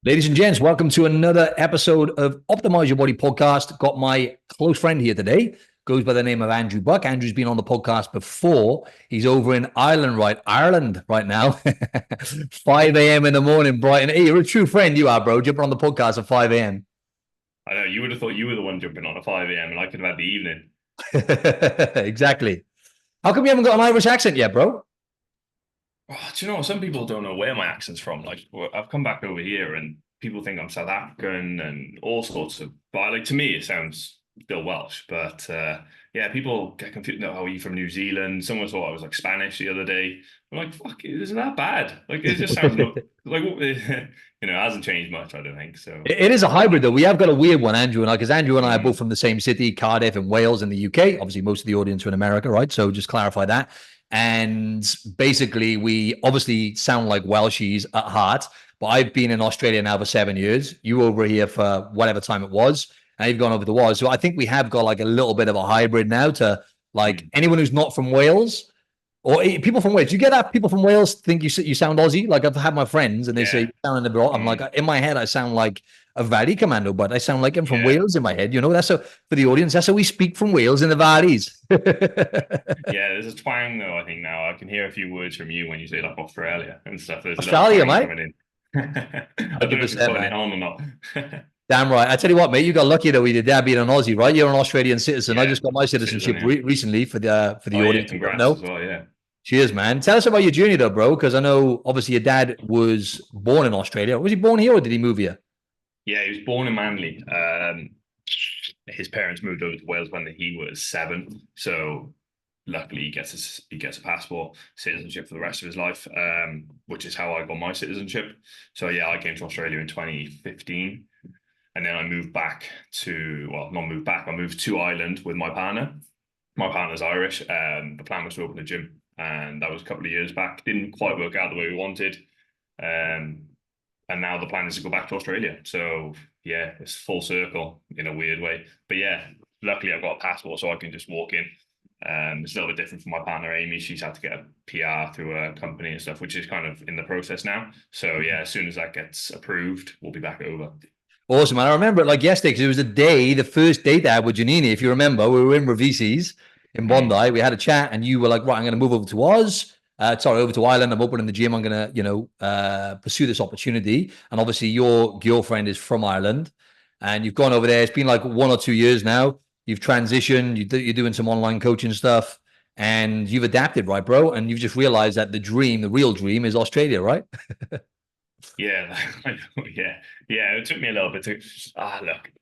Ladies and gents, welcome to another episode of Optimise Your Body Podcast. Got my close friend here today, goes by the name of Andrew Buck. Andrew's been on the podcast before. He's over in Ireland right now. 5 a.m. in the morning, Brighton. Hey, you're a true friend, you are, bro. Jumping on the podcast at 5 a.m. I know you would have thought you were the one jumping on at 5 a.m. and I could have had the evening. Exactly. How come you haven't got an Irish accent yet, bro? Oh, do you know what? Some people don't know where my accent's from. Like, I've come back over here and people think I'm South African and all sorts of. But like to me, it sounds still Welsh. But yeah, people get confused. No, are you from New Zealand? Someone thought I was like Spanish the other day. I'm like, fuck, it isn't that bad. Like, it just sounds like it hasn't changed much. I don't think so. It is a hybrid, though. We have got a weird one, Andrew and I, because Andrew and I are both Mm, from the same city, Cardiff in Wales in the UK. Obviously, most of the audience are in America, right? So just clarify that. And basically, we obviously sound like Welshies at heart, but I've been in Australia now for 7 years. You were over here for whatever time it was, and you've gone over the wars. So I think we have got like a little bit of a hybrid now to like mm. anyone who's not from Wales or people from Wales. Do you get that people from Wales think you sound Aussie? Like I've had my friends and they say Yeah. you sound a bit. I'm like Mm. in my head I sound like a Valley commando, but I sound like I'm from Yeah. Wales in my head. You know that's how for the audience. That's how we speak from Wales in the valleys. Yeah, there's a twang though, I think now. I can hear a few words from you when you say like Australia and stuff. There's a little Australia, twang mate. coming in. I don't know if it's 100%, putting it man. on or not. Damn right. I tell you what, mate. You got lucky though with your dad being an Aussie, right? You're an Australian citizen. I Yeah, just got my citizen, citizenship yeah. recently for the Oh yeah, audience who don't congrats as know. well, yeah. Cheers, man. Tell us about your journey though, bro, because I know obviously your dad was born in Australia. Was he born here or did he move here? Yeah, he was born in Manly. His parents moved over to Wales when he was 7. So luckily he gets a passport, citizenship for the rest of his life, which is how I got my citizenship. So yeah, I came to Australia in 2015. And then I moved back to, well, not moved back, I moved to Ireland with my partner. My partner's Irish. The plan was to open a gym, and that was a couple of years back. Didn't quite work out the way we wanted. Um, and now the plan is to go back to Australia. So yeah, it's full circle in a weird way. But yeah, luckily I've got a passport, so I can just walk in. It's a little bit different from my partner Amy. She's had to get a PR through a company and stuff, which is kind of in the process now. So yeah, as soon as that gets approved, we'll be back over. Awesome, man. I remember it like yesterday because it was the first date I had with Janini. If you remember, we were in Ravisi's in Mm. Bondi. We had a chat, and you were like, "Right, I'm going to move over to Oz. Sorry, over to Ireland. I'm opening the gym. I'm going to, pursue this opportunity." And obviously, your girlfriend is from Ireland, and you've gone over there. It's been like 1 or 2 years now. You've transitioned. You're doing some online coaching stuff, and you've adapted, right, bro? And you've just realized that the real dream, is Australia, right? Yeah, I know. Yeah, yeah. It took me a little bit to look.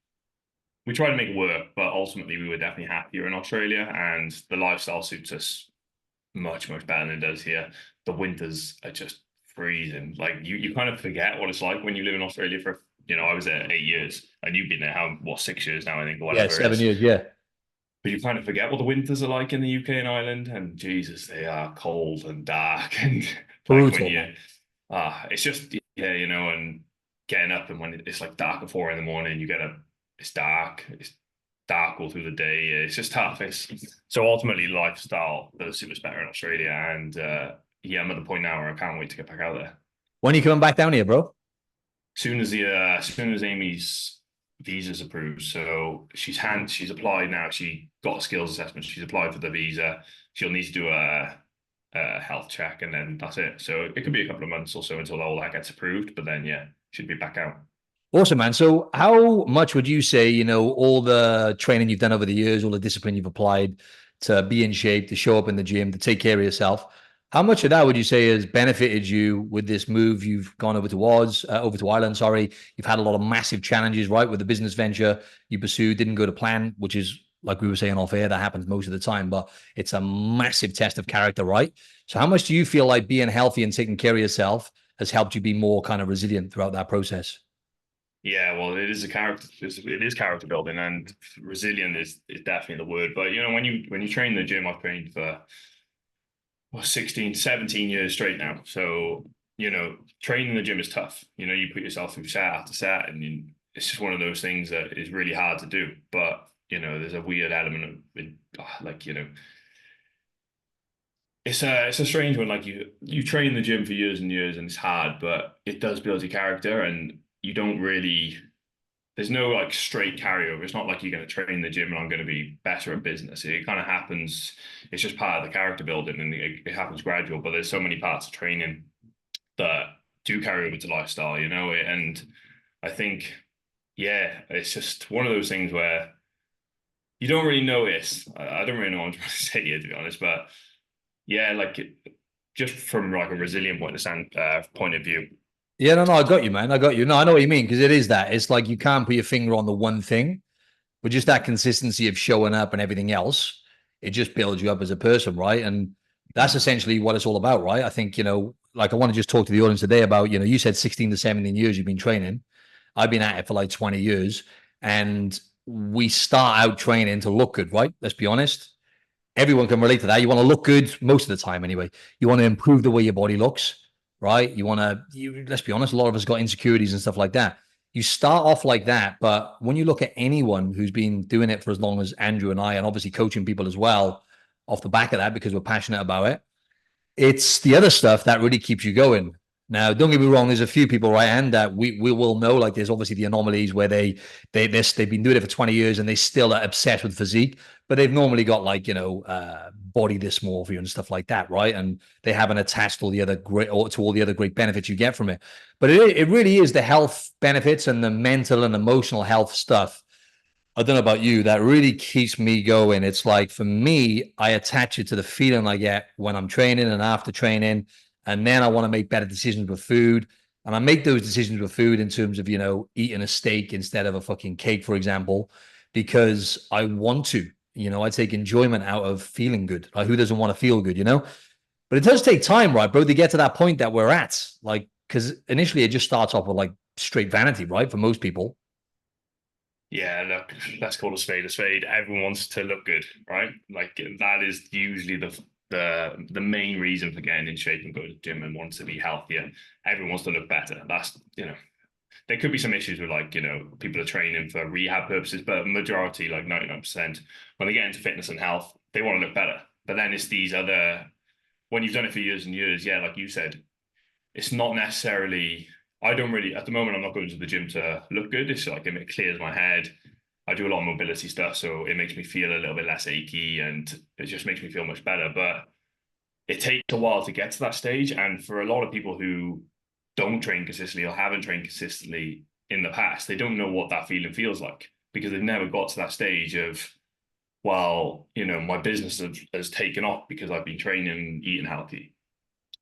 We tried to make it work, but ultimately we were definitely happier in Australia, and the lifestyle suits us much, much better than it does here. The winters are just freezing. Like you kind of forget what it's like when you live in Australia for, I was there 8 years, and you've been there how what 6 years now, I think, or Yeah, whatever it is. 7 years. Yeah, But you kind of forget what the winters are like in the UK and Ireland, and Jesus, they are cold and dark, and like when brutal, man. you it's just yeah, and getting up and when it's like dark at 4 in the morning, you get up, it's dark all through the day. It's just tough. It's so ultimately lifestyle does suit us better in Australia, and yeah, I'm at the point now where I can't wait to get back out there. When are you coming back down here, bro? As soon as Amy's visa's approved, so she's applied now. She got a skills assessment. She's applied for the visa. She'll need to do a health check, and then that's it. So it could be a couple of months or so until all that gets approved. But then yeah, should be back out. Awesome, man. So, how much would you say, all the training you've done over the years, all the discipline you've applied to be in shape, to show up in the gym, to take care of yourself, how much of that would you say has benefited you with this move? You've gone over to Ireland, sorry. You've had a lot of massive challenges, right? With the business venture you pursued, didn't go to plan, which is, like we were saying off air, that happens most of the time, but it's a massive test of character, right? So, how much do you feel like being healthy and taking care of yourself has helped you be more kind of resilient throughout that process? Yeah, well, it is character building, and resilient is definitely the word. But when you train in the gym, I've trained for 16, 17 years straight now. So, training in the gym is tough. You put yourself through set after set, and it's just one of those things that is really hard to do. But, there's a weird element of it, like, it's a strange one. Like you train in the gym for years and years, and it's hard, but it does build your character. And you don't really, there's no like straight carryover. It's not like you're going to train in the gym and I'm going to be better at business. It kind of happens. It's just part of the character building, and it happens gradual. But there's so many parts of training that do carry over to lifestyle, you know. And I think, yeah, it's just one of those things where you don't really notice. I don't really know what I'm trying to say here, to be honest. But yeah, like just from like a resilient point of view. Yeah, no, I got you, man. I got you. No, I know what you mean, because it is that. It's like you can't put your finger on the one thing, but just that consistency of showing up and everything else, it just builds you up as a person, right? And that's essentially what it's all about, right? I think, like I want to just talk to the audience today about, you said 16 to 17 years you've been training. I've been at it for like 20 years, and we start out training to look good, right? Let's be honest. Everyone can relate to that. You want to look good most of the time anyway. You want to improve the way your body looks, right? Let's be honest, a lot of us got insecurities and stuff like that. You start off like that, but when you look at anyone who's been doing it for as long as Andrew and I, and obviously coaching people as well off the back of that, because we're passionate about it, it's the other stuff that really keeps you going. Now, don't get me wrong, there's a few people, right, and that we will know, like there's obviously the anomalies where they've been doing it for 20 years and they still are obsessed with physique, but they've normally got like, body dysmorphia and stuff like that, right? And they haven't attached all the other great benefits you get from it. But it really is the health benefits and the mental and emotional health stuff, I don't know about you, that really keeps me going. It's like, for me, I attach it to the feeling I get when I'm training and after training. And then I want to make better decisions with food. And I make those decisions with food in terms of, eating a steak instead of a fucking cake, for example, because I want to, I take enjoyment out of feeling good. Like, who doesn't want to feel good, But it does take time, right, bro, to get to that point that we're at. Like, because initially it just starts off with like straight vanity, right? For most people. Yeah, look, let's call a spade a spade. Everyone wants to look good, right? Like that is usually the main reason for getting in shape and going to the gym and wants to be healthier. Everyone wants to look better. That's, there could be some issues with like, people are training for rehab purposes, but majority, like 99%, when they get into fitness and health, they want to look better. But then it's these other, when you've done it for years and years, yeah, like you said, it's not necessarily, I don't really, at the moment, I'm not going to the gym to look good. It's like it clears my head. I do a lot of mobility stuff, so it makes me feel a little bit less achy and it just makes me feel much better. But it takes a while to get to that stage. And for a lot of people who don't train consistently or haven't trained consistently in the past, they don't know what that feeling feels like because they've never got to that stage of, well, my business has taken off because I've been training and eating healthy.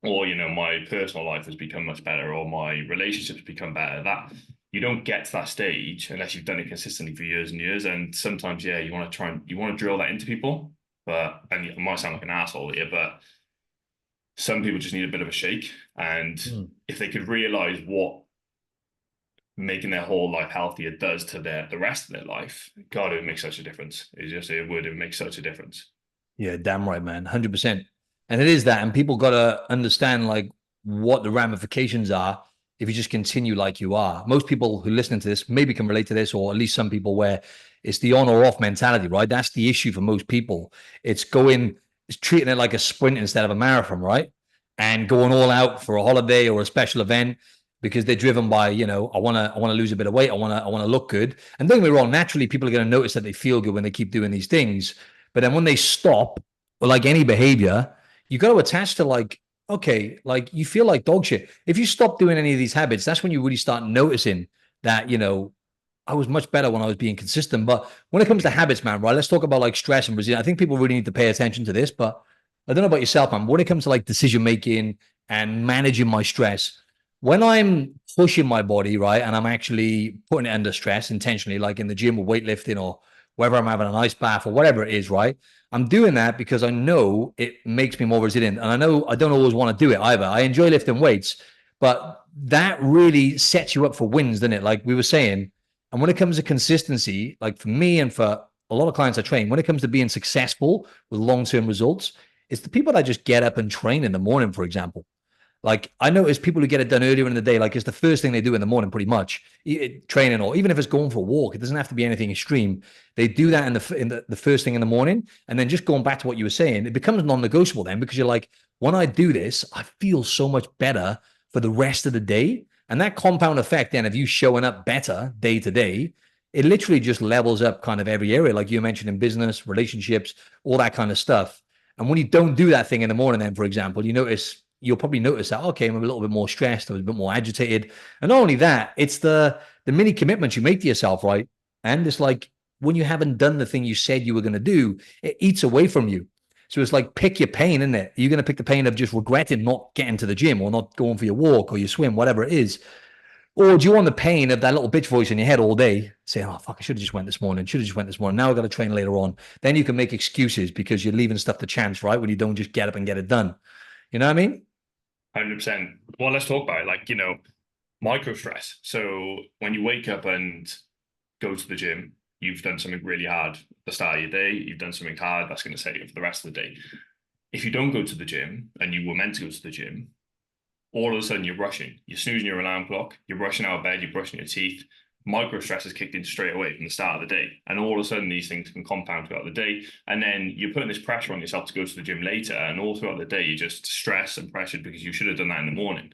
Or, my personal life has become much better, or my relationships become better. That you don't get to that stage unless you've done it consistently for years and years. And sometimes, yeah, you want to drill that into people, and it might sound like an asshole here, but some people just need a bit of a shake. And if they could realize what making their whole life healthier does to the rest of their life, God, it would make such a difference. It would make such a difference. Yeah, damn right, man. 100%. And it is that. And people got to understand like what the ramifications are if you just continue like you are. Most people who listen to this maybe can relate to this, or at least some people, where it's the on or off mentality, right? That's the issue for most people. It's treating it like a sprint instead of a marathon, right? And going all out for a holiday or a special event because they're driven by, I want to lose a bit of weight. I want to look good. And don't get me wrong, naturally people are going to notice that they feel good when they keep doing these things. But then when they stop, or like any behavior, you got to attach to like, okay, like you feel like dog shit. If you stop doing any of these habits, that's when you really start noticing that, I was much better when I was being consistent. But when it comes to habits, man, right, let's talk about like stress and resilience. I think people really need to pay attention to this, but I don't know about yourself, man. When it comes to like decision-making and managing my stress, when I'm pushing my body, right, and I'm actually putting it under stress intentionally, like in the gym or weightlifting or whether I'm having an ice bath or whatever it is, right? I'm doing that because I know it makes me more resilient. And I know I don't always want to do it either. I enjoy lifting weights, but that really sets you up for wins, doesn't it? Like we were saying. And when it comes to consistency, like for me and for a lot of clients I train, when it comes to being successful with long-term results, it's the people that just get up and train in the morning, for example. Like I notice people who get it done earlier in the day, like it's the first thing they do in the morning, pretty much training, or even if it's going for a walk, it doesn't have to be anything extreme. They do that in the first thing in the morning. And then just going back to what you were saying, it becomes non-negotiable then, because you're like, when I do this, I feel so much better for the rest of the day. And that compound effect, then, of you showing up better day to day, it literally just levels up kind of every area, like you mentioned, in business, relationships, all that kind of stuff. And when you don't do that thing in the morning, then, for example, you'll probably notice that, okay, I'm a little bit more stressed, I was a bit more agitated. And not only that, it's the mini commitments you make to yourself, right? And it's like when you haven't done the thing you said you were going to do, it eats away from you. So it's like, pick your pain, isn't it? You're going to pick the pain of just regretting not getting to the gym or not going for your walk or your swim, whatever it is. Or do you want the pain of that little bitch voice in your head all day saying, oh, fuck, I should have just went this morning. Should have just went this morning. Now I've got to train later on. Then you can make excuses because you're leaving stuff to chance, right? When you don't just get up and get it done. You know what I mean? 100%. Well, let's talk about it. Like, micro stress. So when you wake up and go to the gym, you've done something really hard at the start of your day. You've done something hard that's going to set you up for the rest of the day. If you don't go to the gym and you were meant to go to the gym, all of a sudden you're rushing. You're snoozing your alarm clock. You're rushing out of bed. You're brushing your teeth. Micro stress is kicked in straight away from the start of the day. And all of a sudden these things can compound throughout the day. And then you're putting this pressure on yourself to go to the gym later. And all throughout the day, you're just stressed and pressured because you should have done that in the morning.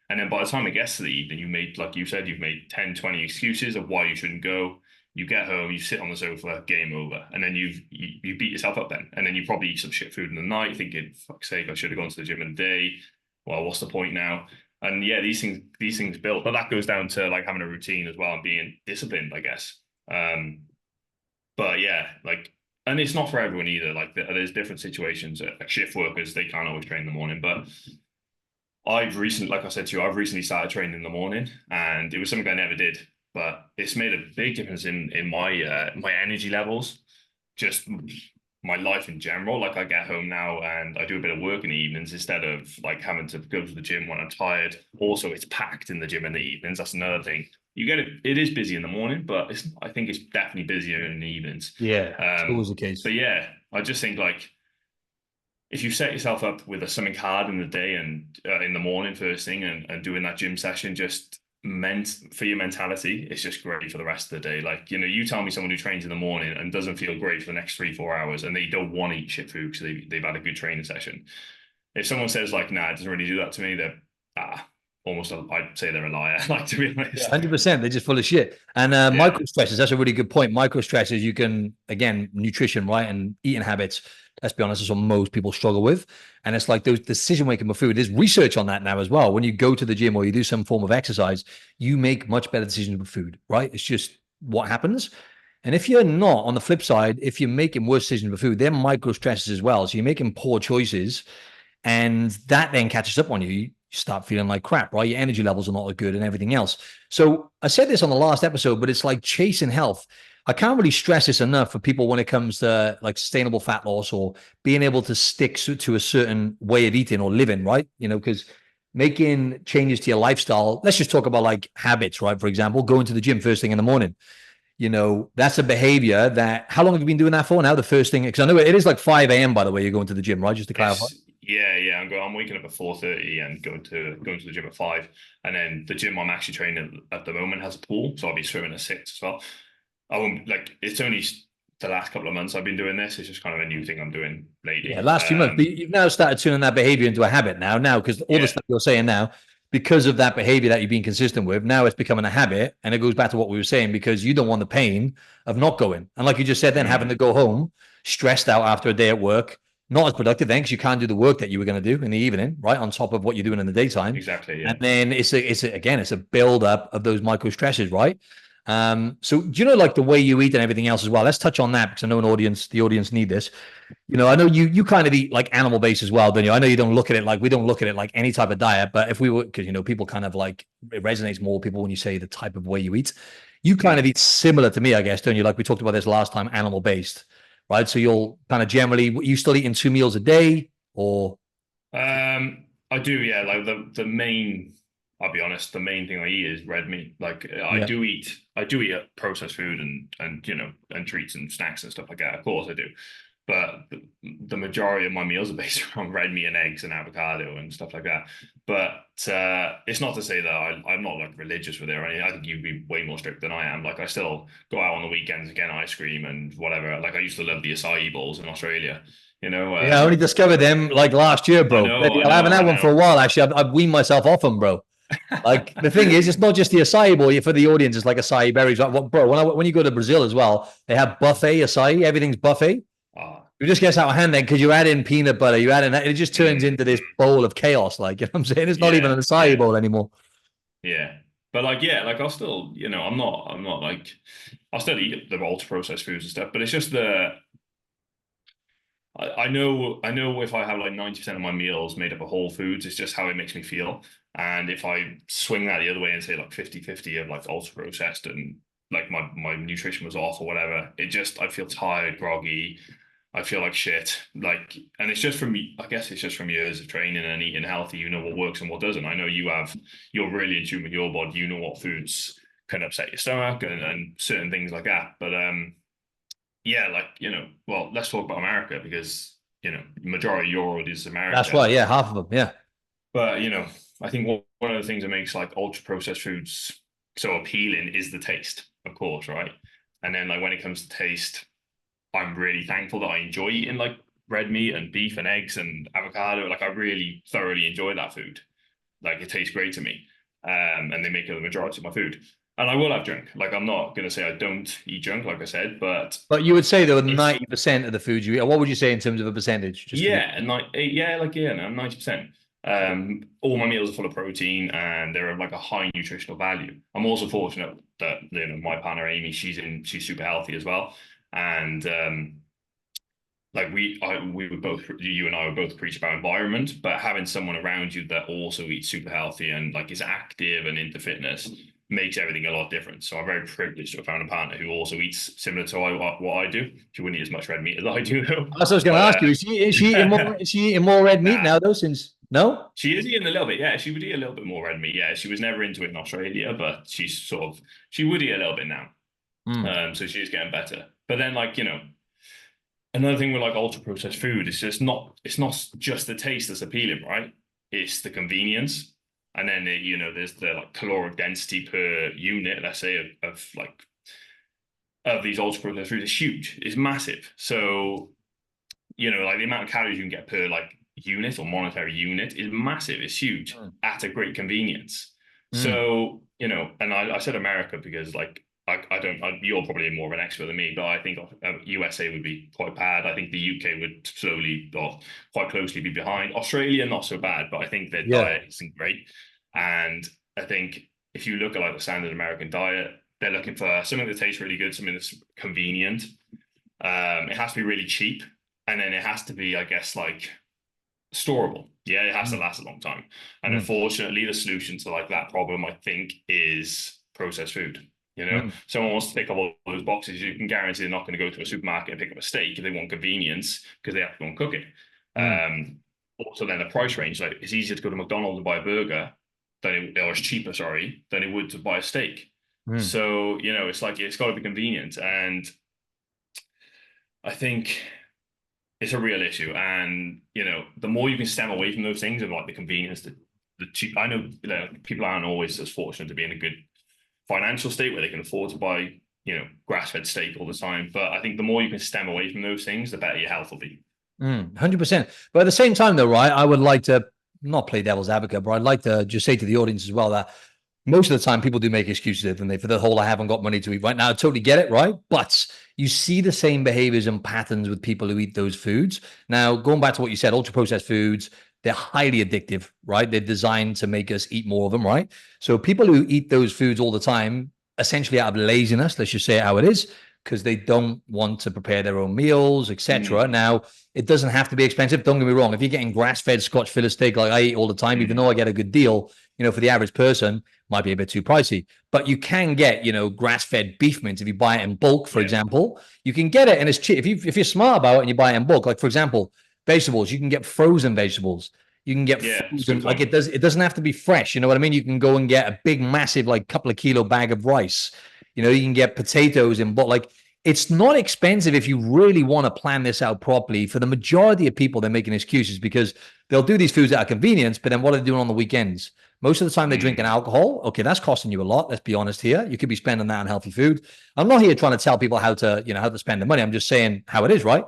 And then by the time it gets to the evening, you made, like you said, you've made 10, 20 excuses of why you shouldn't go. You get home, you sit on the sofa, game over. And then you beat yourself up then. And then you probably eat some shit food in the night, thinking, fuck's sake, I should have gone to the gym in the day. Well, what's the point now? And yeah, these things build, but that goes down to like having a routine as well and being disciplined, I guess. But yeah, like, and it's not for everyone either. Like there's different situations. Like shift workers, they can't always train in the morning, but like I said to you, I've recently started training in the morning, and it was something I never did, but it's made a big difference in my my energy levels, just my life in general. Like I get home now and I do a bit of work in the evenings instead of like having to go to the gym when I'm tired. Also, it's packed in the gym in the evenings. That's another thing. It is busy in the morning, but I think it's definitely busier in the evenings. Yeah, it's always the case. But yeah, I just think like, if you set yourself up with something hard in the day and in the morning first thing and doing that gym session just meant for your mentality, it's just great for the rest of the day. Like, you tell me someone who trains in the morning and doesn't feel great for the next 3-4 hours and they don't want to eat shit food because they've had a good training session. If someone says like, nah, it doesn't really do that to me, they're almost, I'd say they're a liar, like, to be honest. 100%. They're just full of shit. And micro stresses, that's a really good point. Micro stresses, you can, again, nutrition, right? And eating habits, let's be honest, is what most people struggle with. And it's like those decision making with food. There's research on that now as well. When you go to the gym or you do some form of exercise, you make much better decisions with food, right? It's just what happens. And if you're not, on the flip side, if you're making worse decisions with food, they're micro stresses as well. So you're making poor choices, and that then catches up on you. You start feeling like crap, right? Your energy levels are not good and everything else. So I said this on the last episode, but it's like chasing health. I can't really stress this enough for people when it comes to like sustainable fat loss or being able to stick to a certain way of eating or living, right? Because making changes to your lifestyle, let's just talk about like habits, right? For example, going to the gym first thing in the morning. That's a behavior that, how long have you been doing that for now? The first thing, because I know it is like 5 a.m., by the way, you're going to the gym, right? Just to clarify. Yeah. I'm waking up at 4:30 and going to the gym at 5. And then the gym I'm actually training at the moment has a pool. So I'll be swimming at 6 as well. I won't, like, it's only the last couple of months I've been doing this. It's just kind of a new thing I'm doing lately. Yeah, last few months. But you've now started turning that behavior into a habit now, because all the stuff you're saying now, because of that behavior that you've been consistent with, now it's becoming a habit. And it goes back to what we were saying, because you don't want the pain of not going. And like you just said, then having to go home stressed out after a day at work, not as productive then, because you can't do the work that you were going to do in the evening, right? On top of what you're doing in the daytime. Exactly. Yeah. And then it's a build up of those micro stresses, right? So do like the way you eat and everything else as well? Let's touch on that, because I know the audience need this. I know you kind of eat like animal based as well, don't you? I know you don't look at it like, we don't look at it like any type of diet, but if we were, because people kind of like, it resonates more people when you say the type of way you eat. You kind of eat similar to me, I guess, don't you? Like we talked about this last time, animal based, right? So you'll kind of generally, you still eating 2 meals a day, or? I do, yeah. Like the main, I'll be honest, the main thing I eat is red meat. Like I do eat processed food and treats and snacks and stuff like that. Of course I do. But the majority of my meals are based around red meat and eggs and avocado and stuff like that. But it's not to say that I'm not like religious with it or anything. I think you'd be way more strict than I am. Like I still go out on the weekends and get ice cream and whatever. Like I used to love the acai bowls in Australia. I only discovered them like last year, bro. I haven't had one for a while. Actually, I've weaned myself off them, bro. Like the thing is, it's not just the acai bowl. For the audience, it's like acai berries. Like, what, bro? When you go to Brazil as well, they have buffet acai. Everything's buffet. Ah, It just gets out of hand then because you add in peanut butter, you add in that, it just turns into this bowl of chaos. Like, you know what I'm saying? It's not even yeah, an acai yeah, bowl anymore. yeah. But like, yeah, like I'll still, I'm not like, I'll still eat the ultra processed foods and stuff. But it's just I know if I have like 90% of my meals made up of whole foods, it's just how it makes me feel. And if I swing that the other way and say like 50-50 of like ultra processed and like my nutrition was off or whatever, I feel tired, groggy. I feel like shit. Like, and it's just from me, I guess it's just from years of training and eating healthy. You know what works and what doesn't. I know you're really in tune with your body. You know what foods can upset your stomach and certain things like that. But yeah, like, well, let's talk about America because, majority of your audience is That's America. right. Yeah, half of them. Yeah. But, I think one of the things that makes like ultra processed foods so appealing is the taste, of course, right? And then like when it comes to taste, I'm really thankful that I enjoy eating like red meat and beef and eggs and avocado. Like I really thoroughly enjoy that food. Like it tastes great to me. And they make it the majority of my food. And I will have junk. Like I'm not gonna say I don't eat junk, like I said, but But you would say though, it's 90% of the foods you eat, what would you say in terms of a percentage? Just to be yeah, and like yeah, like yeah, no, 90%. All my meals are full of protein and they're of like a high nutritional value. I'm also fortunate that my partner Amy, she's super healthy as well. And like we would both, you and I would both preach about environment, but having someone around you that also eats super healthy and like is active and into fitness makes everything a lot different. So I'm very privileged to have found a partner who also eats similar to what I do. She wouldn't eat as much red meat as I do though. That's what I was going to But ask you. Is she eating more red meat nah, now though? Since no? she is eating a little bit. Yeah, she would eat a little bit more red meat. Yeah, she was never into it in Australia, but she would eat a little bit now. Mm, So she is getting better. But then like, another thing with like ultra processed food is it's not just the taste that's appealing, right? It's the convenience. And then there's the like caloric density per unit, let's say, of these ultra processed foods is huge, it's massive. So, like the amount of calories you can get per like unit or monetary unit is massive, it's huge mm, at a great convenience. mm. So, and I said America because like I don't. You're probably more of an expert than me, but I think USA would be quite bad. I think the UK would slowly or quite closely be behind. Australia not so bad, but I think their Yeah. diet isn't great. And I think if you look at like the standard American diet, they're looking for something that tastes really good, something that's convenient. It has to be really cheap, and then it has to be, I guess, like storable. Yeah, it has to Mm, last a long time. And mm, unfortunately, the solution to like that problem, I think, is processed food. mm, Someone wants to pick up all those boxes, you can guarantee they're not going to go to a supermarket and pick up a steak if they want convenience because they have to go and cook it. mm, Also, then the price range, like it's easier to go to McDonald's and buy a burger or it's cheaper, sorry, than it would to buy a steak. mm. So, it's like it's got to be convenient. And I think it's a real issue. And, the more you can stem away from those things and like the convenience, the cheap, I know people aren't always as fortunate to be in a good financial state where they can afford to buy, grass-fed steak all the time. But I think the more you can stem away from those things, the better your health will be. 100%. But at the same time, though, right, I would like to not play devil's advocate, but I'd like to just say to the audience as well that most of the time people do make excuses, and they for the whole I haven't got money to eat right now. I totally get it, right? But you see the same behaviors and patterns with people who eat those foods. Now, going back to what you said, ultra processed foods, they're highly addictive, right? They're designed to make us eat more of them, right? So people who eat those foods all the time, essentially out of laziness, let's just say it how it is, because they don't want to prepare their own meals, etc. Mm, Now, it doesn't have to be expensive. Don't get me wrong. If you're getting grass-fed Scotch fillet steak like I eat all the time, even mm, though I get a good deal, for the average person, might be a bit too pricey. But you can get, grass-fed beef mince if you buy it in bulk, for yeah, example. You can get it and it's cheap. If you're smart about it and you buy it in bulk, like for example, vegetables, you can get frozen vegetables. You can get yeah, it's a frozen, good like point. it doesn't have to be fresh. You know what I mean? You can go and get a big, massive, like couple of kilo bag of rice. You can get potatoes in, but like it's not expensive if you really want to plan this out properly. For the majority of people, they're making excuses because they'll do these foods out of convenience, but then what are they doing on the weekends? Most of the time they're drinking Mm, alcohol. Okay, that's costing you a lot. Let's be honest here. You could be spending that on healthy food. I'm not here trying to tell people how to spend the money. I'm just saying how it is, right?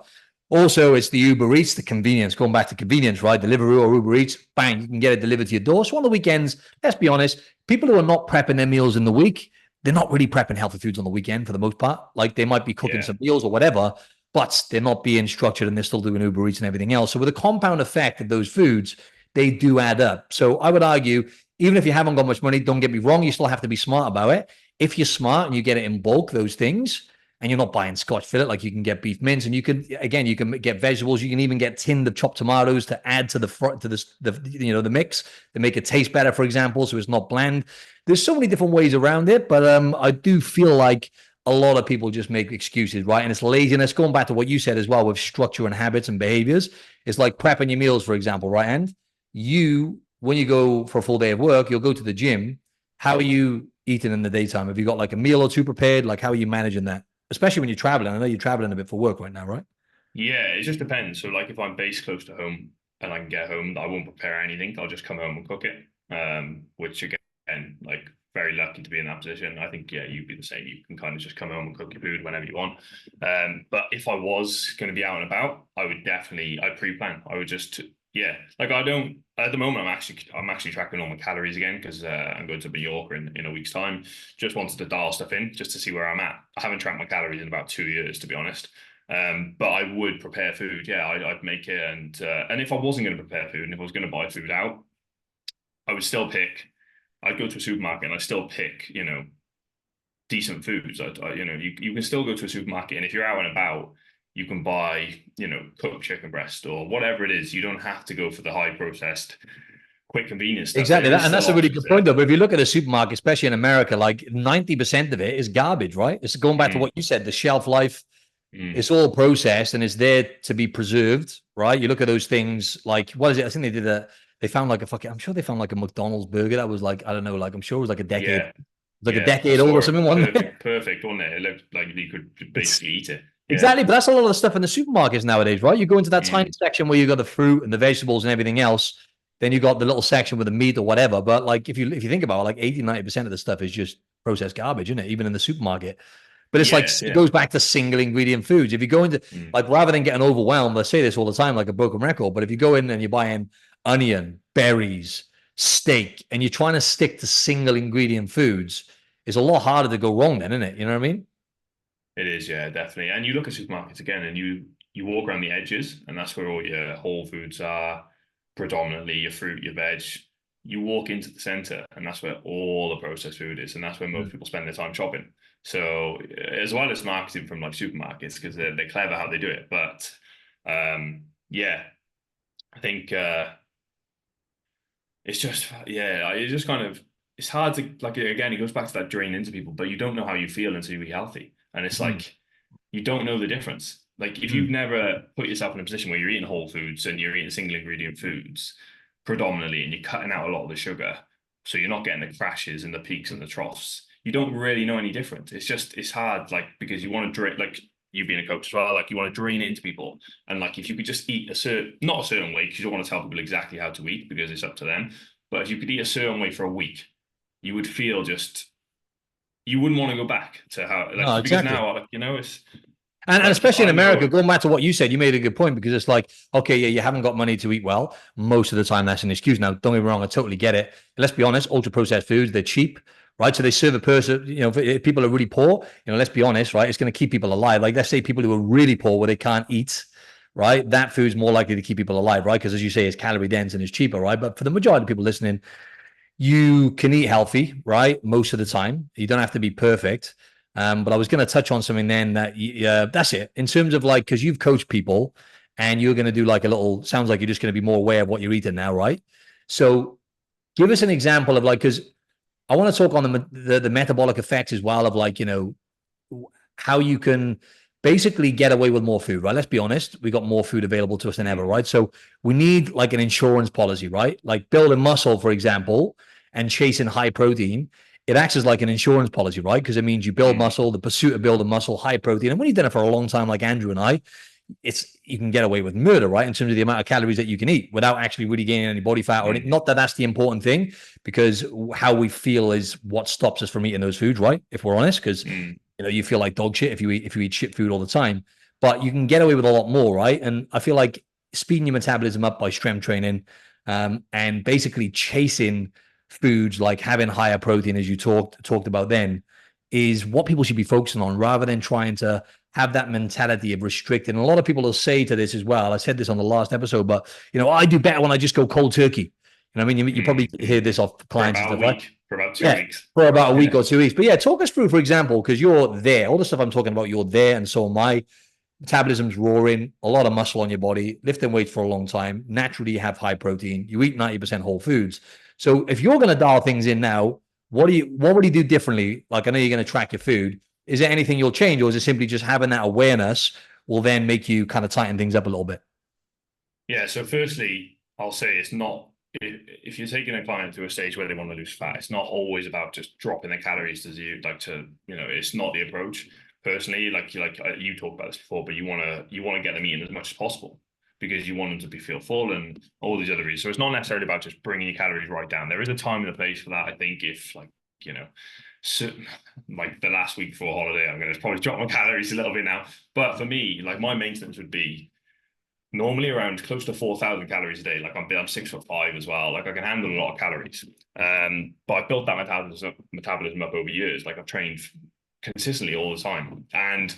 Also, it's the Uber Eats, the convenience, going back to convenience, right? Deliveroo or Uber Eats, bang, you can get it delivered to your door. So on the weekends, let's be honest, people who are not prepping their meals in the week, they're not really prepping healthy foods on the weekend for the most part. Like they might be cooking some meals or whatever, but they're not being structured and they're still doing Uber Eats and everything else. So with a compound effect of those foods, they do add up. So I would argue, even if you haven't got much money, don't get me wrong, you still have to be smart about it. If you're smart and you get it in bulk, those things, and you're not buying Scotch fillet, like you can get beef mince, and you can get vegetables. You can even get tinned of chopped tomatoes to add to the mix to make it taste better, for example, so it's not bland. There's so many different ways around it, but I do feel like a lot of people just make excuses, right? And it's laziness. Going back to what you said as well with structure and habits and behaviors, it's like prepping your meals, for example, right? And when you go for a full day of work, you'll go to the gym. How are you eating in the daytime? Have you got like a meal or two prepared? Like, how are you managing that? Especially when you're traveling. I know you're traveling a bit for work right now, right? Yeah, it just depends. So like if I'm based close to home and I can get home, I won't prepare anything. I'll just come home and cook it. Which again, like very lucky to be in that position. I think, yeah, you'd be the same. You can kind of just come home and cook your food whenever you want. But if I was going to be out and about, I'd pre-plan. I would just, yeah, like I don't, at the moment, I'm actually tracking all my calories again because I'm going to Mallorca in a week's time. Just wanted to dial stuff in just to see where I'm at. I haven't tracked my calories in about 2 years, to be honest. But I would prepare food. Yeah, I'd make it. And if I wasn't going to prepare food and if I was going to buy food out, I'd go to a supermarket and I'd still pick, decent foods. You can still go to a supermarket, and if you're out and about, you can buy, cooked chicken breast or whatever it is. You don't have to go for the high processed, quick convenience stuff. Exactly. And that's a really good point, though. But if you look at a supermarket, especially in America, like 90% of it is garbage, right? It's going back to what you said, the shelf life. It's all processed and it's there to be preserved, right? You look at those things like, what is it? I think they found like I'm sure they found like a McDonald's burger that was like, I don't know, like I'm sure it was like a decade, a decade old or something. Perfect, wasn't it? It looked like you could basically eat it. Yeah. Exactly, but that's a lot of the stuff in the supermarkets nowadays, right? You go into that tiny section where you got the fruit and the vegetables and everything else. Then you got the little section with the meat or whatever. But like if you think about it, like 80-90% of the stuff is just processed garbage, isn't it? Even in the supermarket. But it's it goes back to single ingredient foods. If you go into like, rather than getting overwhelmed, I say this all the time, like a broken record, but if you go in and you're buying onion, berries, steak, and you're trying to stick to single ingredient foods, it's a lot harder to go wrong then, isn't it? You know what I mean? It is, yeah, definitely. And you look at supermarkets again and you walk around the edges, and that's where all your whole foods are, predominantly your fruit, your veg. You walk into the center and that's where all the processed food is, and that's where most people spend their time shopping. So as well as marketing from like supermarkets, because they're clever how they do it. But yeah, I think it's just kind of, it's hard to, like, again, it goes back to that drain into people, but you don't know how you feel until you eat healthy. And it's like, you don't know the difference. Like if you've never put yourself in a position where you're eating whole foods and you're eating single ingredient foods predominantly, and you're cutting out a lot of the sugar, so you're not getting the crashes and the peaks and the troughs, you don't really know any different. It's hard, like, because you want to drain, like you being a coach as well, like you want to drain it into people. And like, if you could just eat not a certain way, because you don't want to tell people exactly how to eat because it's up to them. But if you could eat a certain way for a week, you would feel you wouldn't want to go back to how, like, no, exactly. Because now, like, it's, and especially in America, going back to what you said, you made a good point, because it's like, okay, yeah, you haven't got money to eat well. Most of the time, that's an excuse. Now, don't get me wrong, I totally get it. Let's be honest, ultra-processed foods, they're cheap, right? So they serve a person, if people are really poor, let's be honest, right? It's going to keep people alive. Like, let's say people who are really poor where they can't eat, right? That food's more likely to keep people alive, right? Because as you say, it's calorie dense and it's cheaper, right? But for the majority of people listening, you can eat healthy, right? Most of the time. You don't have to be perfect. But I was going to touch on something then that, that's it. In terms of like, because you've coached people and you're going to do like sounds like you're just going to be more aware of what you're eating now, right? So give us an example of like, because I want to talk on the metabolic effects as well of like, how you can basically get away with more food, right? Let's be honest. We got more food available to us than ever, right? So we need like an insurance policy, right? Like building muscle, for example, and chasing high protein. It acts as like an insurance policy, right? Because it means you build muscle, the pursuit of building muscle, high protein. And when you've done it for a long time, like Andrew and I, you can get away with murder, right? In terms of the amount of calories that you can eat without actually really gaining any body fat or not that that's the important thing, because how we feel is what stops us from eating those foods, right? If we're honest, because you feel like dog shit if you eat shit food all the time. but you can get away with a lot more, right? And I feel like speeding your metabolism up by strength training, and basically chasing foods like having higher protein, as you talked about then, is what people should be focusing on rather than trying to have that mentality of restricting. And a lot of people will say to this as well. I said this on the last episode, but I do better when I just go cold turkey. I mean, you probably hear this off clients and stuff, right? For about 2 weeks. For about a week or 2 weeks. But yeah, talk us through, for example, because you're there. All the stuff I'm talking about, you're there, and so am I. Metabolism's roaring, a lot of muscle on your body, lifting weights for a long time. Naturally, you have high protein. You eat 90% whole foods. So if you're going to dial things in now, what would you do differently? Like, I know you're going to track your food. Is there anything you'll change, or is it simply just having that awareness will then make you kind of tighten things up a little bit? Yeah. So firstly, I'll say it's not, if you're taking a client to a stage where they want to lose fat, it's not always about just dropping the calories it's not the approach. Personally, like you talked about this before, but you want to get them eating as much as possible because you want them to feel full and all these other reasons. So it's not necessarily about just bringing your calories right down. There is a time and a place for that. I think if so, like the last week before holiday, I'm going to probably drop my calories a little bit now. But for me, like my maintenance would be normally around close to 4,000 calories a day. Like I'm 6'5" as well. Like I can handle a lot of calories. But I've built that metabolism up over years. Like I've trained consistently all the time. And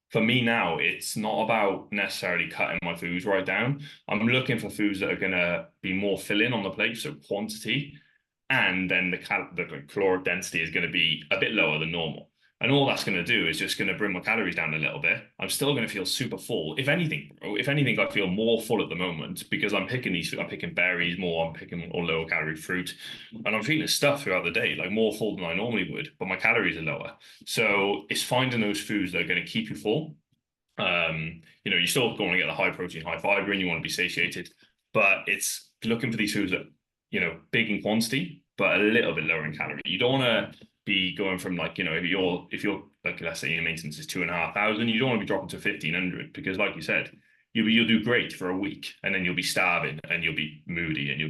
for me now, it's not about necessarily cutting my foods right down. I'm looking for foods that are going to be more filling on the plate, so quantity, and then the caloric density is going to be a bit lower than normal. And all that's going to do is just going to bring my calories down a little bit. I'm still going to feel super full. If anything, I feel more full at the moment because I'm picking berries more, I'm picking more lower calorie fruit, and I'm feeling stuff throughout the day, like more full than I normally would, but my calories are lower. So it's finding those foods that are going to keep you full. You still want to get the high protein, high fiber, and you want to be satiated, but it's looking for these foods that, big in quantity, but a little bit lower in calorie. You don't want to be going from if you're like, let's say your maintenance is 2,500, you don't want to be dropping to 1,500 because, like you said, you'll do great for a week and then you'll be starving and you'll be moody and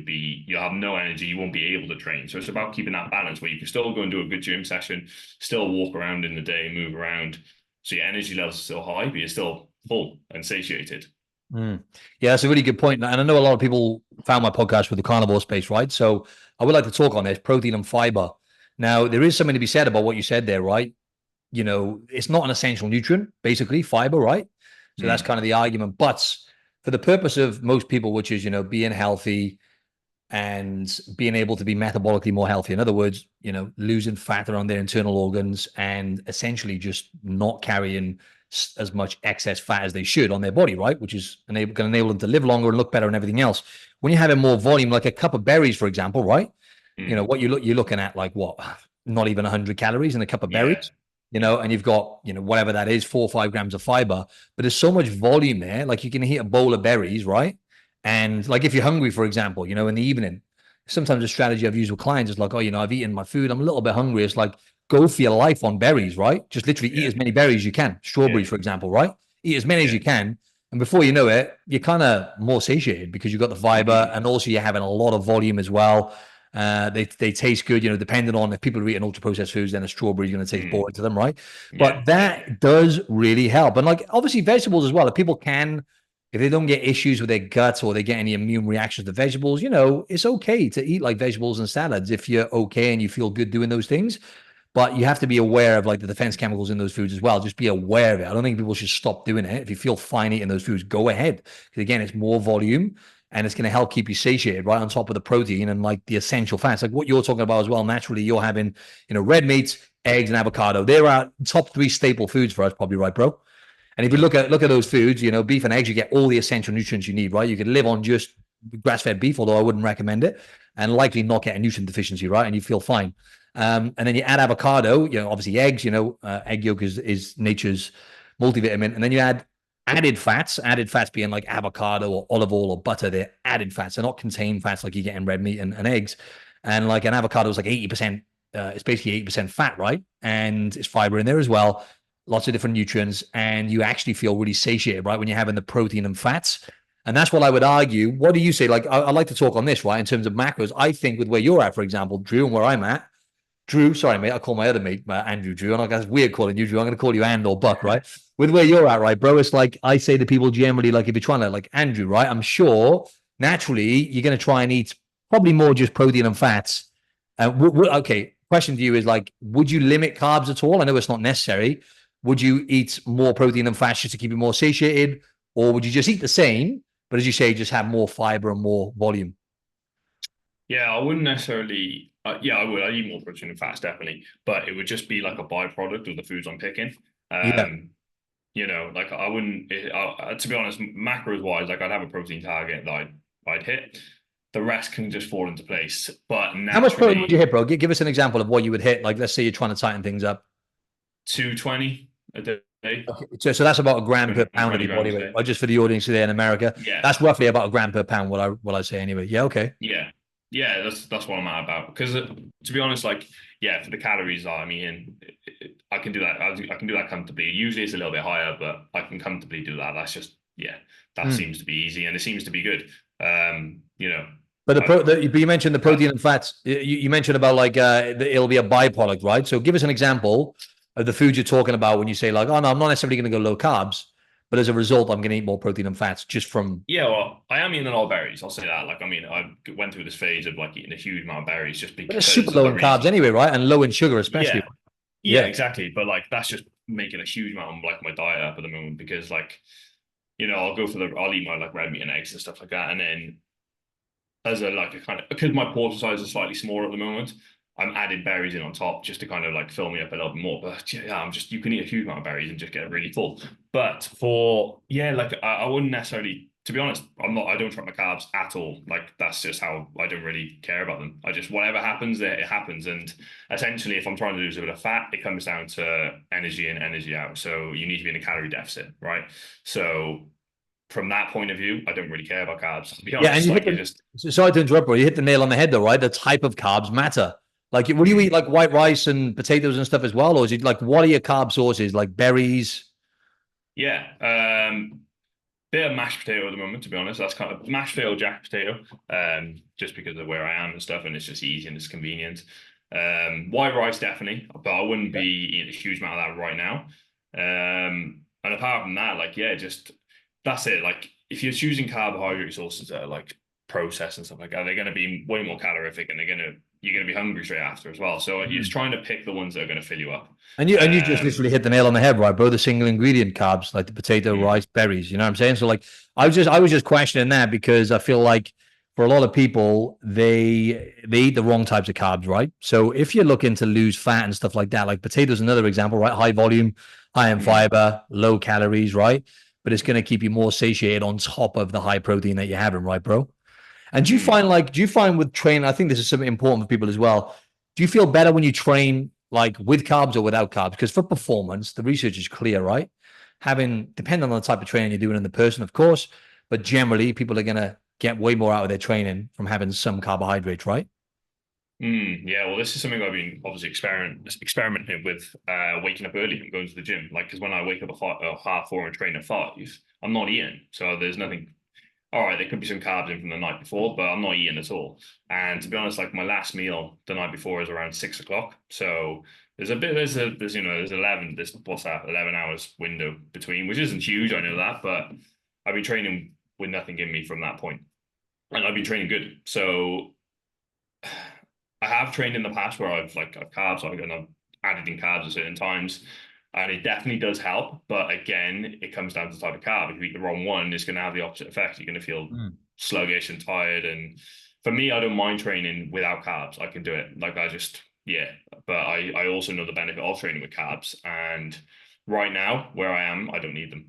you'll have no energy. You won't be able to train. So it's about keeping that balance where you can still go and do a good gym session, still walk around in the day, move around, so your energy levels are still high, but you're still full and satiated. Yeah, that's a really good point. And I know a lot of people found my podcast with the carnivore space, right? So I would like to talk on this, protein and fiber. Now, there is something to be said about what you said there, right? It's not an essential nutrient, basically, fiber, right? So that's kind of the argument. But for the purpose of most people, which is, being healthy and being able to be metabolically more healthy. In other words, losing fat around their internal organs and essentially just not carrying as much excess fat as they should on their body, right? Which is going to enable them to live longer and look better and everything else. When you're having more volume, like a cup of berries, for example, right? What you're looking at, like what, not even 100 calories in a cup of berries, and you've got, whatever that is, 4 or 5 grams of fiber, but there's so much volume there. Like you can eat a bowl of berries, right? And like, if you're hungry, for example, in the evening, sometimes a strategy I've used with clients is like, I've eaten my food, I'm a little bit hungry. It's like, go for your life on berries, right? Just literally eat as many berries as you can. Strawberries, for example, right? Eat as many as you can. And before you know it, you're kind of more satiated because you've got the fiber and also you're having a lot of volume as well. They taste good, depending on if people are eating ultra processed foods, then a strawberry is going to taste boring to them, right? But that does really help. And like, obviously vegetables as well. If they don't get issues with their guts or they get any immune reactions to vegetables, it's okay to eat like vegetables and salads if you're okay and you feel good doing those things. But you have to be aware of like the defense chemicals in those foods as well. Just be aware of it. I don't think people should stop doing it. If you feel fine eating those foods, go ahead. Because again, it's more volume and it's going to help keep you satiated right on top of the protein and like the essential fats. Like what you're talking about as well. Naturally, you're having, red meats, eggs, and avocado. They're our top 3 staple foods for us, probably, right, bro? And if you look at those foods, beef and eggs, you get all the essential nutrients you need, right? You could live on just grass-fed beef, although I wouldn't recommend it, and likely not get a nutrient deficiency, right? And you feel fine. And then you add avocado, obviously eggs, egg yolk is nature's multivitamin. And then you add added fats being like avocado or olive oil or butter. They're added fats. They're not contained fats like you get in red meat and eggs. And like an avocado is like 80%, it's basically 80% fat, right? And it's fiber in there as well. Lots of different nutrients. And you actually feel really satiated, right? When you're having the protein and fats. And that's what I would argue. What do you say? Like, I'd like to talk on this, right? In terms of macros, I think with where you're at, for example, Drew, and where I'm at, Drew, sorry, mate. I call my other mate, Andrew Drew. And that's weird calling you Drew. I'm going to call you And or Buck, right? With where you're at, right, bro? It's like I say to people generally, like if you're trying to, like Andrew, right? I'm sure naturally you're going to try and eat probably more just protein and fats. Okay, question to you is like, would you limit carbs at all? I know it's not necessary. Would you eat more protein and fats just to keep you more satiated? Or would you just eat the same, but as you say, just have more fiber and more volume? Yeah, I wouldn't necessarily. Yeah, I would. I eat more protein and fats definitely, but it would just be like a byproduct of the foods I'm picking. Yeah. Like I wouldn't. To be honest, macros wise, like I'd have a protein target that I'd hit. The rest can just fall into place. But How much protein would you naturally, hit, bro? Give us an example of what you would hit. Like, let's say you're trying to tighten things up. 220 a day, Okay. So that's about a gram per pound of 20 your body grams a weight, day. right? Just for the audience today in America. Yeah, That's roughly about a gram per pound, what I say anyway. Yeah, okay. yeah. That's what I'm at about. Because to be honest, like yeah, for the calories I'm eating, I can do that. I can do that comfortably. Usually it's a little bit higher, but I can comfortably do that. That's just that seems to be easy and it seems to be good. You know, But I, but you mentioned the protein and fats. You mentioned about like it'll be a byproduct, right? So give us an example of the foods you're talking about when you say like, oh no, I'm not necessarily going to go low carbs, but as a result, I'm going to eat more protein and fats just from. yeah, well, I am eating a lot of berries. I'll say that. Like, I mean, I went through this phase of like eating a huge amount of berries just But it's super because of low the in carbs reason. anyway, right? And low in sugar, especially. Yeah, yeah, Yeah. exactly. But like, that's just making a huge amount of like my diet up at the moment because like, I'll eat my like red meat and eggs and stuff like that, and then as a like a kind of because my portion size is slightly smaller at the moment. I'm adding berries in on top just to kind of like fill me up a little bit more. But yeah, you can eat a huge amount of berries and just get really full. But like I wouldn't necessarily, to be honest, I don't track my carbs at all. Like that's just how I don't really care about them. I just, whatever happens there, it happens. And essentially, if I'm trying to lose a bit of fat, it comes down to energy in, energy out. So you need to be in a calorie deficit, right? So from that point of view, I don't really care about carbs. To be Yeah, and honest, you hit like it the. just Sorry to interrupt, bro. You hit the nail on the head, though, right? The type of carbs matter. Like, will you eat like white rice and potatoes and stuff as well, or is it like what are your carb sources? Like berries? yeah. Bit of mashed potato at the moment, to be honest. That's kind of mashed potato, jack potato, just because of where I am and stuff, and it's just easy and it's convenient. White rice definitely, but I wouldn't be eating a huge amount of that right now. And apart from that, like just that's it. Like if you're choosing carbohydrate sources that are like processed and stuff like that, they're going to be way more calorific, and you're going to be hungry straight after as well. So you're just trying to pick the ones that are going to fill you up. And you just literally hit the nail on the head, right, bro? The single ingredient carbs, like the potato, Mm, rice, berries. You know what I'm saying? So like, I was just questioning that because I feel like for a lot of people, they eat the wrong types of carbs, right? So if you're looking to lose fat and stuff like that, like potatoes, another example, right? High volume, high in mm, fiber, low calories, right? But it's going to keep you more satiated on top of the high protein that you're having, right, bro? And mm. do you find with training, I think this is something important for people as well. Do you feel better when you train like with carbs or without carbs? Because for performance, the research is clear, right? Depending on the type of training you're doing in the person, of course, but generally people are going to get way more out of their training from having some carbohydrates, right? Yeah, well, this is something I've been obviously experimenting with, waking up early and going to the gym. Like, because when I wake up at 4:30 and train at 5, I'm not eating. So there's nothing. All right, there could be some carbs in from the night before, but I'm not eating at all. And to be honest, like my last meal the night before is around 6 o'clock. So there's 11 hours window between, which isn't huge, I know that, but I've been training with nothing in me from that point, and I've been training good. So I have trained in the past where I've carbs, I've added in carbs at certain times, and it definitely does help. But again, it comes down to the type of carb. If you eat the wrong one, it's going to have the opposite effect. You're going to feel Mm. sluggish and tired. And for me, I don't mind training without carbs. I can do it. Like I just But I also know the benefit of training with carbs. And right now, where I am, I don't need them.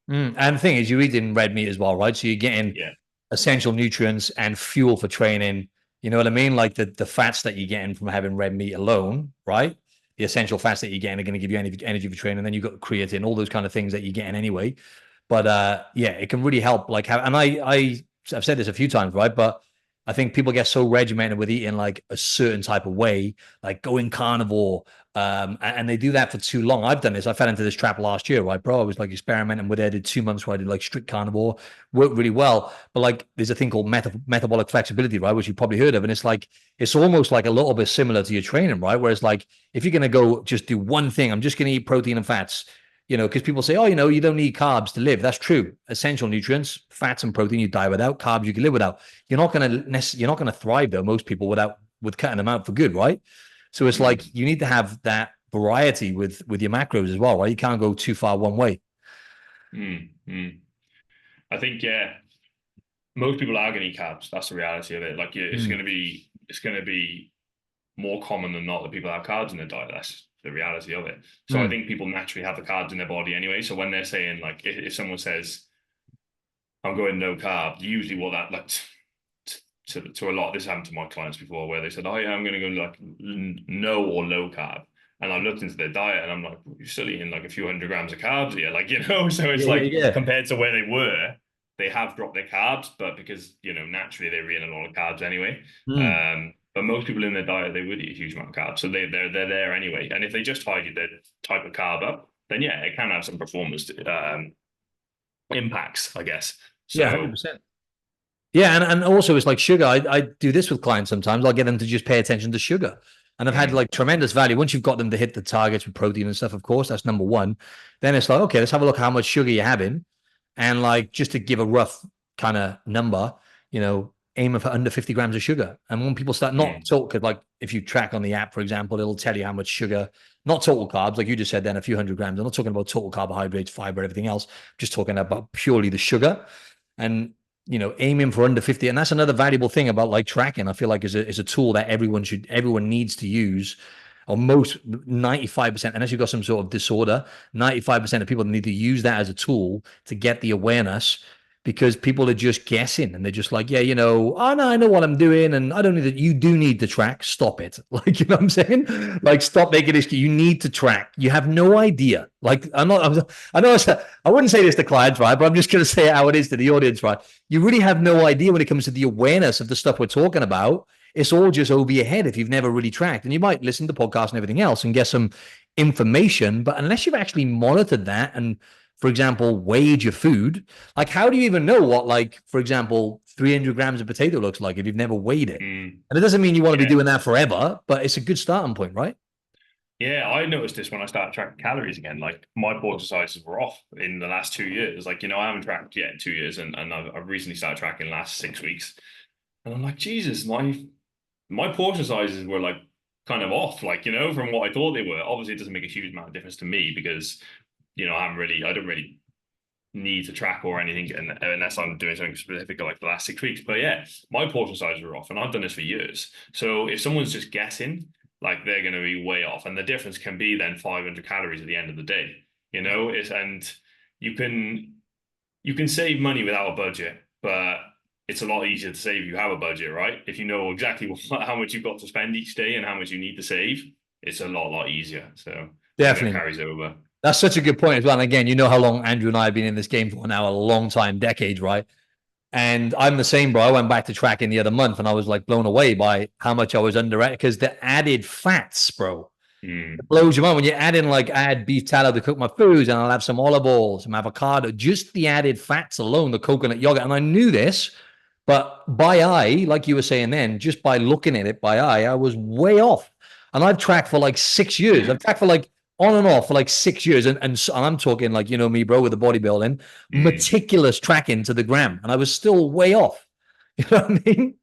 And the thing is, you're eating red meat as well, right? So you're getting Yeah. essential nutrients and fuel for training. You know what I mean? Like the fats that you're getting from having red meat alone, right? The essential fats that you're getting are going to give you energy for training. And then you've got creatine, all those kind of things that you're getting anyway. But yeah, it can really help. Like how, and I've said this a few times, right? But I think people get so regimented with eating like a certain type of way, like going carnivore. And they do that for too long. I've done this. I fell into this trap last year, right, bro? I was like experimenting with it. I did 2 months where I did like strict carnivore, worked really well. But like, there's a thing called metabolic flexibility, right? Which you've probably heard of. And it's like, it's almost like a little bit similar to your training, right? Whereas like, if you're going to go just do one thing, I'm just going to eat protein and fats, because people say, oh, you don't need carbs to live. That's true. Essential nutrients, fats and protein, you die without. Carbs, you can live without. You're not going to thrive though, most people, with cutting them out for good, right? So it's like you need to have that variety with your macros as well, right? You can't go too far one way. I think, yeah, most people are going to eat carbs. That's the reality of it. Like, it's going to be more common than not that people have carbs in their diet. That's the reality of it. So I think people naturally have the carbs in their body anyway. So when they're saying, like, if someone says, I'm going no carb, usually what that, like, to a lot, this happened to my clients before, where they said, oh yeah, I'm going to go like no or low carb. And I looked into their diet and I'm like, you're still eating like a few 100 grams of carbs here. Like, so it's compared to where they were, they have dropped their carbs, but because, naturally they're eating a lot of carbs anyway. But most people in their diet, they would eat a huge amount of carbs. So they're there anyway. And if they just tidy their type of carb up, then yeah, it can have some performance impacts, I guess. So, yeah, 100%. Yeah, and also it's like sugar. I do this with clients sometimes. I'll get them to just pay attention to sugar. And I've had like tremendous value. Once you've got them to hit the targets with protein and stuff, of course, that's number one. Then it's like, okay, let's have a look how much sugar you're having. And like, just to give a rough kind of number, aiming for under 50 grams of sugar. And when people start not total, like if you track on the app, for example, it'll tell you how much sugar, not total carbs, like you just said, then a few hundred grams. I'm not talking about total carbohydrates, fiber, everything else. I'm just talking about purely the sugar. And aiming for under 50. And that's another valuable thing about like tracking. I feel like is a tool that everyone needs to use, or most 95%, unless you've got some sort of disorder, 95% of people need to use that as a tool to get the awareness, because people are just guessing and they're just like, yeah, oh no, I know what I'm doing. And I don't need that. You do need to track. Stop it. Like, you know what I'm saying? Like, stop making this. You need to track. You have no idea. Like, I wouldn't say this to clients, right? But I'm just going to say how it is to the audience, right? You really have no idea when it comes to the awareness of the stuff we're talking about. It's all just over your head if you've never really tracked. And you might listen to podcasts and everything else and get some information, but unless you've actually monitored that and, for example, weighed your food, like how do you even know what, like, for example, 300 grams of potato looks like if you've never weighed it? And it doesn't mean you want to be doing that forever, but it's a good starting point, right? Yeah, I noticed this when I started tracking calories again. Like, my portion sizes were off in the last 2 years. Like, I haven't tracked yet in 2 years, and I've recently started tracking the last 6 weeks. And I'm like, Jesus, my portion sizes were like kind of off, like, from what I thought they were. Obviously, it doesn't make a huge amount of difference to me because, I don't really need to track or anything unless I'm doing something specific like the last 6 weeks. But yeah, my portion sizes were off, and I've done this for years. So if someone's just guessing, like, they're going to be way off, and the difference can be then 500 calories at the end of the day. And you can save money without a budget, but it's a lot easier to save if you have a budget, right? If you know exactly how much you've got to spend each day and how much you need to save, it's a lot easier. So definitely carries over. That's such a good point as well. And again, how long Andrew and I have been in this game for now, a long time, decades, right? And I'm the same, bro. I went back to tracking the other month and I was like blown away by how much I was under, because the added fats, bro, it blows your mind when you add in, like, I add beef tallow to cook my foods, and I'll have some olive oil, some avocado, just the added fats alone, the coconut yogurt. And I knew this, but by eye, like you were saying then, just by looking at it by eye, I was way off. And I've tracked for like 6 years. I've tracked for like on and off for like 6 years. And I'm talking like, me, bro, with the bodybuilding, meticulous tracking to the gram. And I was still way off. You know what I mean?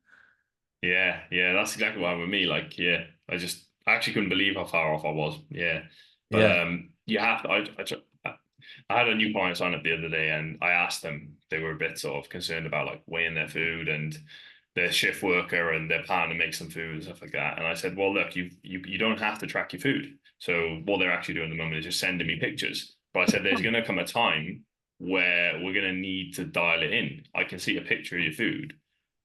Yeah. That's exactly what happened with me. Like, yeah, I actually couldn't believe how far off I was. Yeah. But you have to, I had a new client sign up the other day, and I asked them, they were a bit sort of concerned about like weighing their food, and their shift worker and their partner makes some food and stuff like that. And I said, well, look, you don't have to track your food. So what they're actually doing at the moment is just sending me pictures. But I said, there's going to come a time where we're going to need to dial it in. I can see a picture of your food,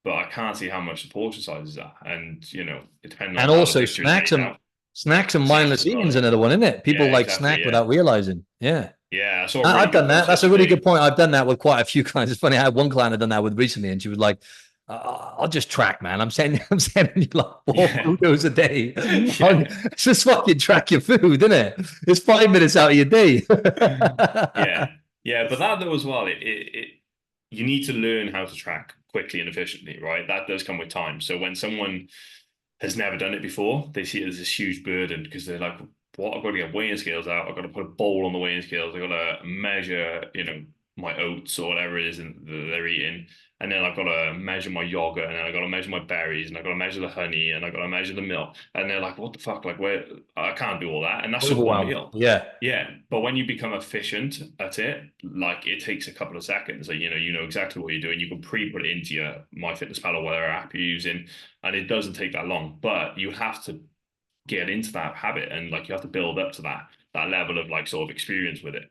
but I can't see how much the portion sizes are. And, it depends on. And also snacks and mindless eating is another one, isn't it? People snack without realizing. Yeah. Yeah. I've done that. That's a really good point. I've done that with quite a few clients. It's funny. I had one client I've done that with recently, and she was like, I'll just track, man. I'm sending you like four Yeah. photos a day. Yeah. Just fucking track your food, isn't it? It's 5 minutes out of your day. Yeah. Yeah. But that though as well, you need to learn how to track quickly and efficiently, right? That does come with time. So when someone has never done it before, they see it as this huge burden because they're like, what? I've got to get weighing scales out. I've got to put a bowl on the weighing scales. I've got to measure, my oats or whatever it is that they're eating. And then I've got to measure my yogurt, and then I've got to measure my berries, and I've got to measure the honey, and I've got to measure the milk. And they're like, what the fuck? Like, where? I can't do all that. And that's just one Overwhelmed. meal. Yeah. Yeah. But when you become efficient at it, like it takes a couple of seconds. Like, you know exactly what you're doing. You can pre-put it into your MyFitnessPal or whatever app you're using, and it doesn't take that long. But you have to get into that habit, and like you have to build up to that level of like sort of experience with it,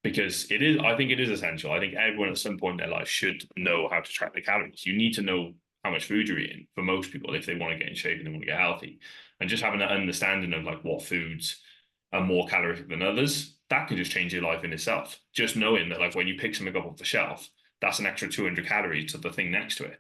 because I think it is essential. I think everyone at some point in their life should know how to track their calories. You need to know how much food you're eating for most people if they want to get in shape and they want to get healthy, and just having an understanding of like what foods are more calorific than others, that can just change your life in itself. Just knowing that like when you pick something up off the shelf, that's an extra 200 calories to the thing next to it.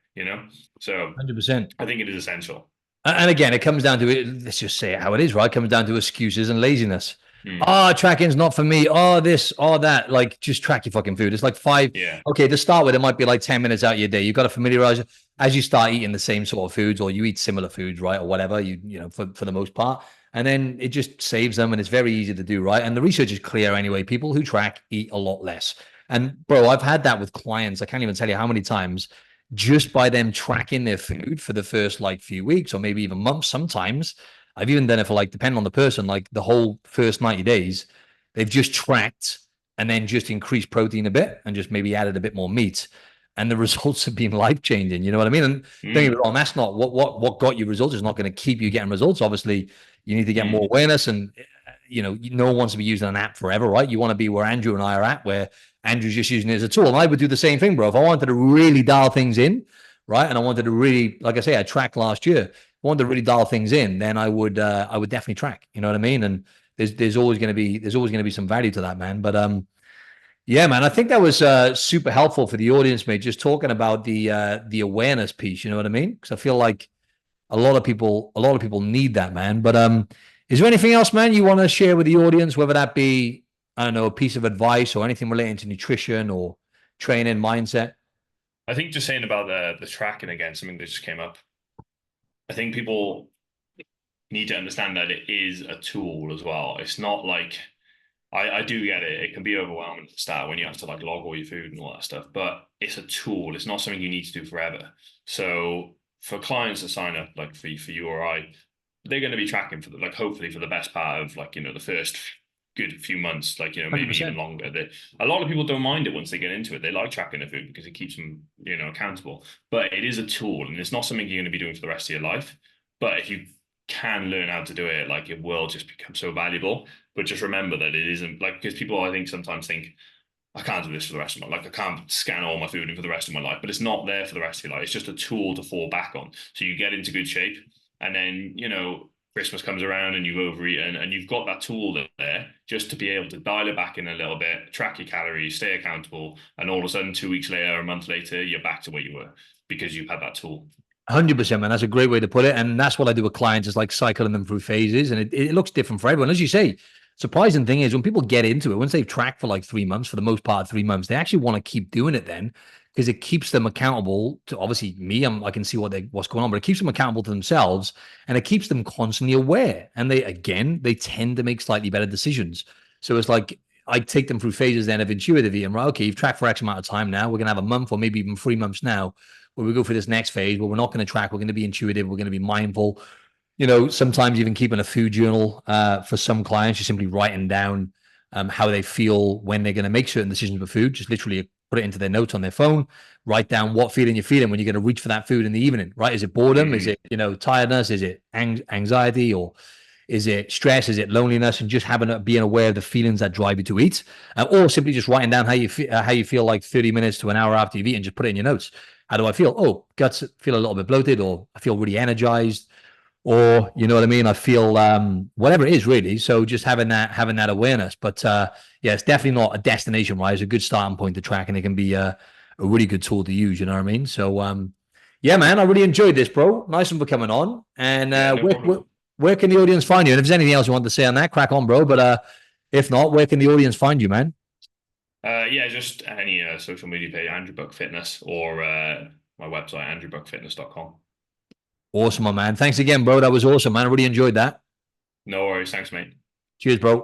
So 100%. I think it is essential. And again, it comes down to it. Let's just say it how it is, right? It comes down to excuses and laziness. Mm. Tracking's not for me. This, that. Like, just track your fucking food. It's like five. Yeah. Okay, to start with, it might be like 10 minutes out of your day. You've got to familiarize as you start eating the same sort of foods, or you eat similar foods, right? Or whatever, for the most part. And then it just saves them, and it's very easy to do, right? And the research is clear anyway. People who track eat a lot less. And bro, I've had that with clients. I can't even tell you how many times, just by them tracking their food for the first like few weeks or maybe even months. Sometimes I've even done it for like, depending on the person, like the whole first 90 days, they've just tracked and then just increased protein a bit and just maybe added a bit more meat. And the results have been life changing. You know what I mean? And don't get me wrong, that's not what got you results. Is not going to keep you getting results. Obviously, you need to get more awareness, and no one wants to be using an app forever, right? You want to be where Andrew and I are at, where Andrew's just using it as a tool. And I would do the same thing, bro. If I wanted to really dial things in, right, and I wanted to really, like I say, I tracked last year. If I wanted to really dial things in, then I would definitely track. You know what I mean? And there's always going to be some value to that, man. But yeah, man, I think that was super helpful for the audience, mate. Just talking about the awareness piece. You know what I mean? Because I feel like a lot of people need that, man. But is there anything else, man, you want to share with the audience, whether that be, I don't know, a piece of advice or anything relating to nutrition or training mindset? I think just saying about the tracking again, something that just came up. I think people need to understand that it is a tool as well. It's not like I do get it. It can be overwhelming at the start when you have to like log all your food and all that stuff, but it's a tool. It's not something you need to do forever. So for clients that sign up, like for you or I, they're going to be tracking for hopefully for the best part of like, the first good few months, like, maybe 100%. even longer. A lot of people don't mind it once they get into it. They like tracking their food because it keeps them, accountable. But it is a tool, and it's not something you're going to be doing for the rest of your life. But if you can learn how to do it, like it will just become so valuable. But just remember that it isn't like, because people I think sometimes think, I can't do this for the rest of my life. I can't scan all my food in for the rest of my life, but it's not there for the rest of your life. It's just a tool to fall back on. So you get into good shape, and then, Christmas comes around and you've overeaten, and you've got that tool there just to be able to dial it back in a little bit, track your calories, stay accountable. And all of a sudden, 2 weeks later, a month later, you're back to where you were because you've had that tool. 100%, man. That's a great way to put it. And that's what I do with clients, is like cycling them through phases. And it looks different for everyone. As you say, surprising thing is when people get into it, once they've tracked for like 3 months, for the most part, 3 months, they actually want to keep doing it then, because it keeps them accountable to, obviously me, I can see what's going on, but it keeps them accountable to themselves, and it keeps them constantly aware. And they tend to make slightly better decisions. So it's like, I take them through phases then of intuitive eating, right? Okay, you've tracked for X amount of time now. We're going to have a month or maybe even 3 months now where we go for this next phase where we're not going to track. We're going to be intuitive. We're going to be mindful. Sometimes even keeping a food journal for some clients, just simply writing down how they feel when they're going to make certain decisions with food. Just literally put it into their notes on their phone, write down what feeling you're feeling when you're going to reach for that food in the evening, right? Is it boredom? Is it, tiredness? Is it anxiety? Or is it stress? Is it loneliness? And just being aware of the feelings that drive you to eat, or simply just writing down how you feel like 30 minutes to an hour after you've eaten. Just put it in your notes. How do I feel? Oh, guts feel a little bit bloated, or I feel really energized, or you know what I mean? I feel whatever it is really. So just having that awareness. But yeah, it's definitely not a destination, right? It's a good starting point to track, and it can be a really good tool to use. You know what I mean? So Yeah, man, I really enjoyed this, bro. Nice one for coming on. And Yeah, no problem. where can the audience find you? And if there's anything else you want to say on that, crack on, bro. But if not, where can the audience find you, man? Yeah, just any social media page, Andrew Buck Fitness, or my website, andrewbuckfitness.com. Awesome, my man. Thanks again, bro. That was awesome, man. I really enjoyed that. No worries. Thanks, mate. Cheers, bro.